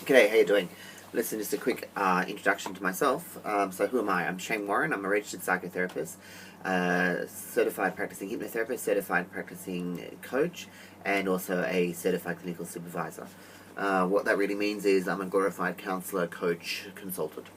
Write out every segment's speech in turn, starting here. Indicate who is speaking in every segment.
Speaker 1: G'day, how you doing? Listen, just a quick introduction to myself. So who am I? I'm Shane Warren. I'm a registered psychotherapist, certified practicing hypnotherapist, certified practicing coach, and also a certified clinical supervisor. What that really means is I'm a glorified counsellor, coach, consultant.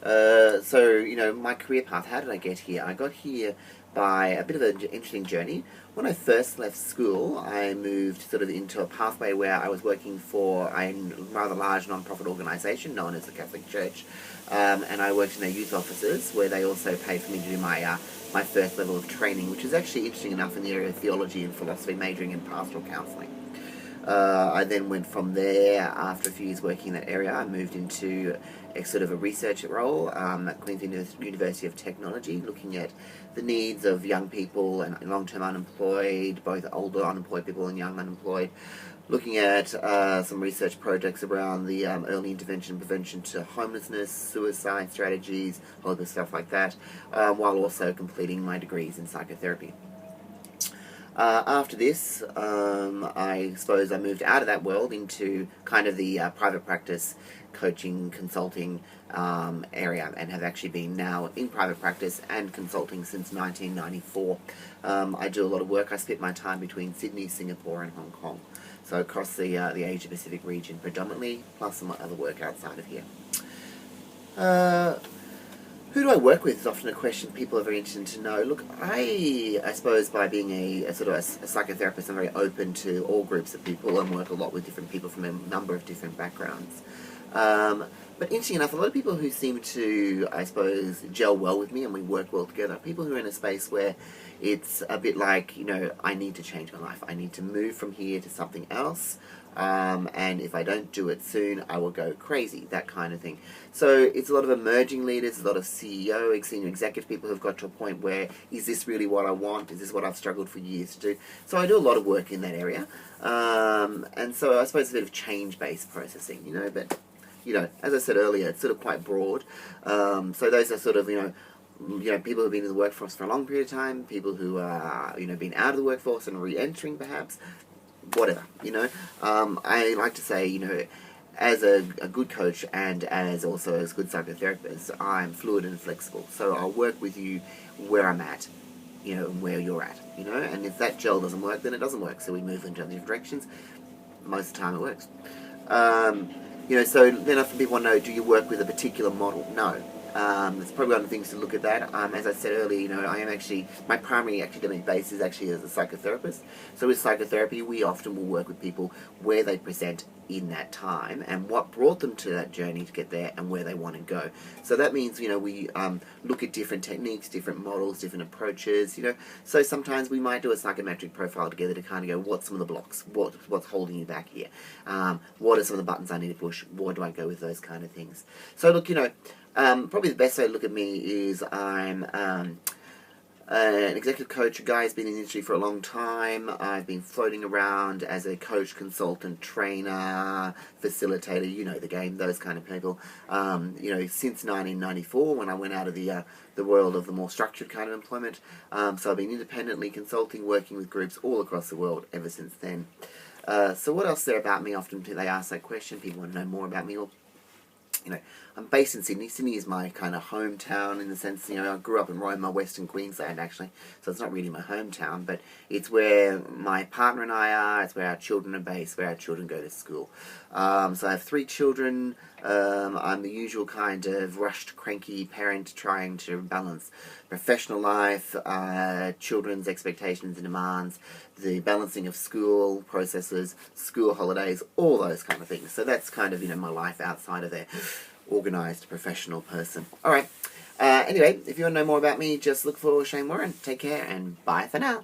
Speaker 1: My career path, how did I get here? I got here by a bit of an interesting journey. When I first left school, I moved sort of into a pathway where I was working for a rather large non-profit organisation known as the Catholic Church, and I worked in their youth offices where they also paid for me to do my first level of training, which is actually interesting enough in the area of theology and philosophy, majoring in pastoral counselling. I then went from there. After a few years working in that area, I moved into a sort of a research role at Queensland University of Technology, looking at the needs of young people and long-term unemployed, both older unemployed people and young unemployed, looking at some research projects around the early intervention and prevention to homelessness, suicide strategies, all the stuff like that, while also completing my degrees in psychotherapy. After this, I suppose I moved out of that world into kind of the private practice coaching, consulting area, and have actually been now in private practice and consulting since 1994. I do a lot of work. I split my time between Sydney, Singapore, and Hong Kong. So across the Asia Pacific region predominantly, plus some other work outside of here. Who do I work with is often a question people are very interested to know. Look, I suppose by being a psychotherapist, I'm very open to all groups of people and work a lot with different people from a number of different backgrounds. But interesting enough, a lot of people who seem to, I suppose, gel well with me and we work well together, people who are in a space where it's a bit like, I need to change my life. I need to move from here to something else. And if I don't do it soon, I will go crazy, that kind of thing. So it's a lot of emerging leaders, a lot of CEO, senior executive people who've got to a point where, is this really what I want? Is this what I've struggled for years to do? So I do a lot of work in that area. And so I suppose a bit of change-based processing, but, as I said earlier, it's sort of quite broad. So those are sort of, people who've been in the workforce for a long period of time, people who are, been out of the workforce and re-entering perhaps, whatever, I like to say, as a good coach and as also as a good psychotherapist, I'm fluid and flexible. So I'll work with you where I'm at, and where you're at, and if that gel doesn't work, then it doesn't work. So we move in different directions. Most of the time it works. So then often people want to know, do you work with a particular model? No. It's probably one of the things to look at that. As I said earlier, I am actually, my primary academic base is actually as a psychotherapist. So with psychotherapy, we often will work with people where they present in that time and what brought them to that journey to get there and where they want to go. So that means, we look at different techniques, different models, different approaches, So sometimes we might do a psychometric profile together to kind of go, what's some of the blocks? What's holding you back here? What are some of the buttons I need to push? Where do I go with those kind of things? So look, probably the best way to look at me is I'm an executive coach, a guy who's been in the industry for a long time. I've been floating around as a coach, consultant, trainer, facilitator, the game, those kind of people, since 1994 when I went out of the world of the more structured kind of employment. So I've been independently consulting, working with groups all across the world ever since then. So what else is there about me? Often they ask that question, people want to know more about me. I'm based in Sydney. Sydney is my kind of hometown in the sense, I grew up in Roma, Western Queensland actually, so it's not really my hometown, but it's where my partner and I are, it's where our children are based, where our children go to school. So I have 3 children. I'm the usual kind of rushed, cranky parent trying to balance professional life, children's expectations and demands, the balancing of school processes, school holidays, all those kind of things. So that's kind of, my life outside of their organised professional person. Alright, anyway, if you want to know more about me, just look for Shane Warren. Take care and bye for now.